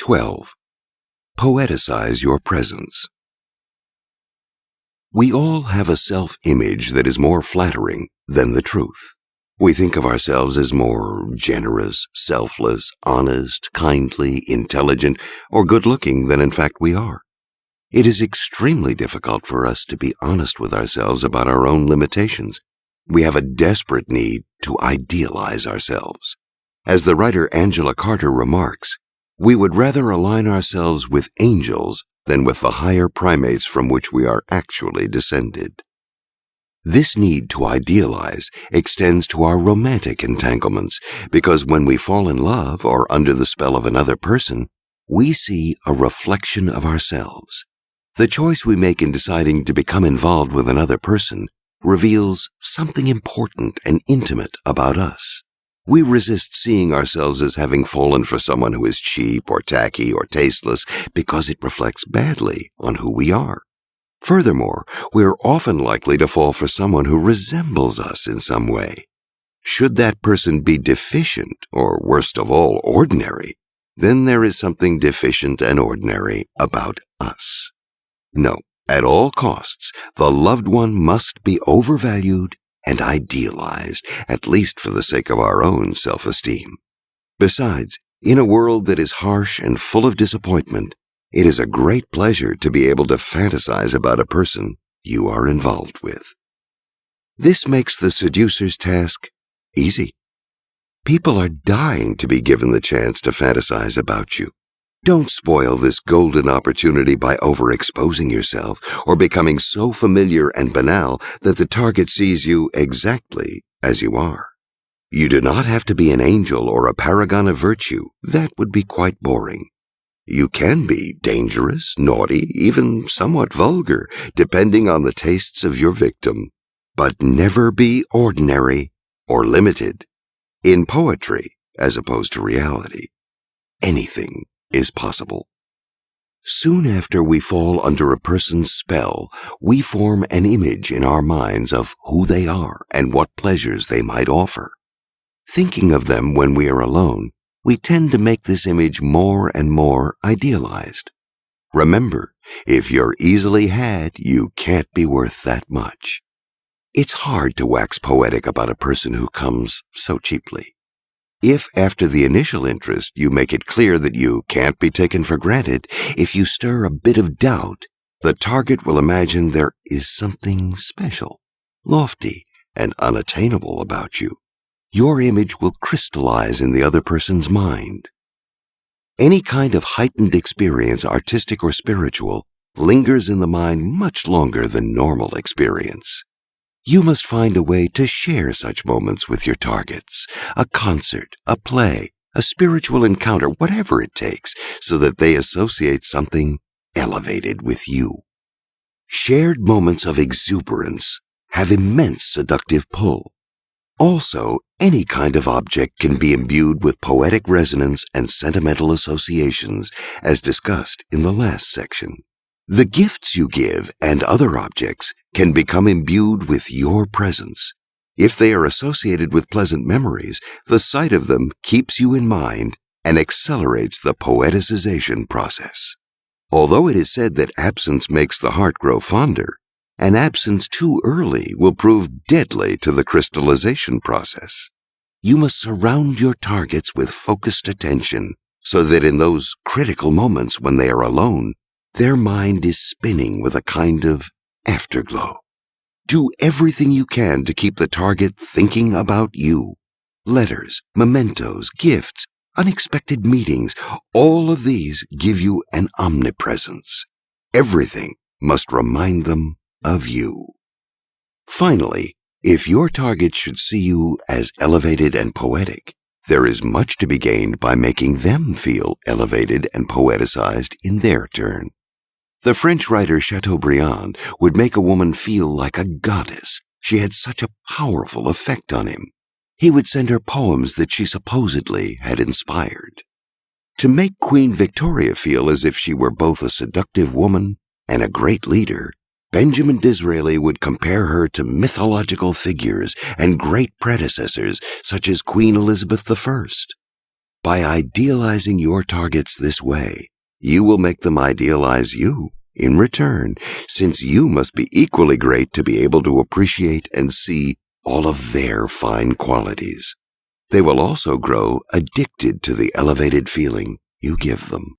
12. Poeticize your presence. We all have a self-image that is more flattering than the truth. We think of ourselves as more generous, selfless, honest, kindly, intelligent, or good-looking than in fact we are. It is extremely difficult for us to be honest with ourselves about our own limitations. We have a desperate need to idealize ourselves. As the writer Angela Carter remarks, we would rather align ourselves with angels than with the higher primates from which we are actually descended. This need to idealize extends to our romantic entanglements, because when we fall in love or under the spell of another person, we see a reflection of ourselves. The choice we make in deciding to become involved with another person reveals something important and intimate about us. We resist seeing ourselves as having fallen for someone who is cheap or tacky or tasteless because it reflects badly on who we are. Furthermore, we are often likely to fall for someone who resembles us in some way. Should that person be deficient, or worst of all, ordinary, then there is something deficient and ordinary about us. No, at all costs, the loved one must be overvalued and idealized, at least for the sake of our own self-esteem. Besides, in a world that is harsh and full of disappointment, it is a great pleasure to be able to fantasize about a person you are involved with. This makes the seducer's task easy. People are dying to be given the chance to fantasize about you. Don't spoil this golden opportunity by overexposing yourself or becoming so familiar and banal that the target sees you exactly as you are. You do not have to be an angel or a paragon of virtue. That would be quite boring. You can be dangerous, naughty, even somewhat vulgar, depending on the tastes of your victim. But never be ordinary or limited. In poetry, as opposed to reality, anything is possible. Soon after we fall under a person's spell, we form an image in our minds of who they are and what pleasures they might offer. Thinking of them when we are alone, we tend to make this image more and more idealized. Remember, if you're easily had, you can't be worth that much. It's hard to wax poetic about a person who comes so cheaply. If after the initial interest you make it clear that you can't be taken for granted, if you stir a bit of doubt, the target will imagine there is something special, lofty, and unattainable about you. Your image will crystallize in the other person's mind. Any kind of heightened experience, artistic or spiritual, lingers in the mind much longer than normal experience. You must find a way to share such moments with your targets, a concert, a play, a spiritual encounter, whatever it takes, so that they associate something elevated with you. Shared moments of exuberance have immense seductive pull. Also, any kind of object can be imbued with poetic resonance and sentimental associations, as discussed in the last section. The gifts you give and other objects can become imbued with your presence. If they are associated with pleasant memories, the sight of them keeps you in mind and accelerates the poeticization process. Although it is said that absence makes the heart grow fonder, an absence too early will prove deadly to the crystallization process. You must surround your targets with focused attention so that in those critical moments when they are alone, their mind is spinning with a kind of afterglow. Do everything you can to keep the target thinking about you. Letters, mementos, gifts, unexpected meetings, all of these give you an omnipresence. Everything must remind them of you. Finally, if your target should see you as elevated and poetic, there is much to be gained by making them feel elevated and poeticized in their turn. The French writer Chateaubriand would make a woman feel like a goddess. She had such a powerful effect on him. He would send her poems that she supposedly had inspired. To make Queen Victoria feel as if she were both a seductive woman and a great leader, Benjamin Disraeli would compare her to mythological figures and great predecessors such as Queen Elizabeth I. By idealizing your targets this way, you will make them idealize you in return, since you must be equally great to be able to appreciate and see all of their fine qualities. They will also grow addicted to the elevated feeling you give them.